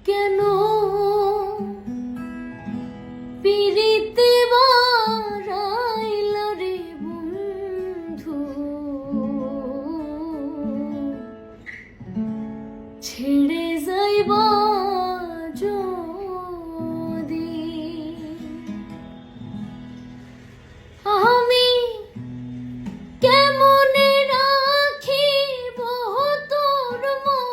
কেন পিরিতে বারাইলা রে বন্ধু, ছেড়ে যাইবা যদি আমি কেমনে রাখিব তোর মন,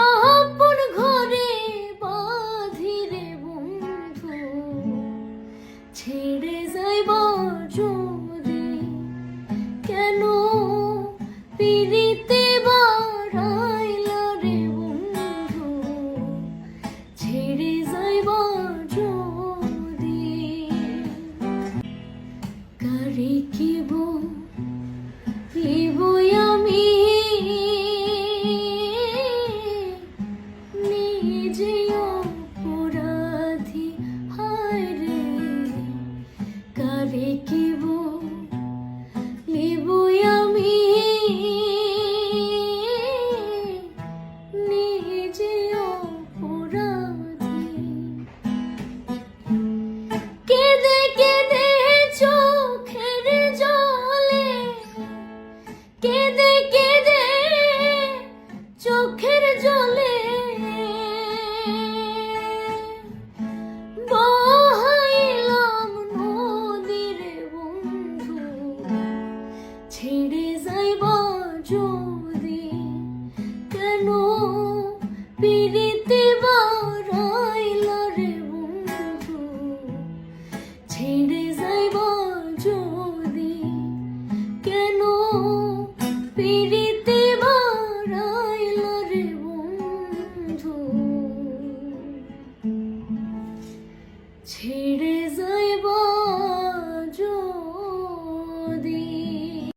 আপন ঘরে বাঁধিরে বন্ধু, ছেড়ে যাইবা যদি কেন পিরিতে বারাইলা রে বন্ধু, ছেড়ে যাইবা যদি কারে কিব আমি নিজে অপরাধী, হায় রে কারে কিব আমি নিজে অপরাধী। কেঁদে কেঁদে চোখের জলে, কেঁদে কেঁদে চোখের জলে বহাইলাম নদীর বন্ধু, ছেড়ে যাইবা যদি কেন পিরিতে বারাইলা রে বন্ধু, ছেড়ে যাইবা যদি কেন পিরিতে বারাইলা রে বন্ধু, ছেড়ে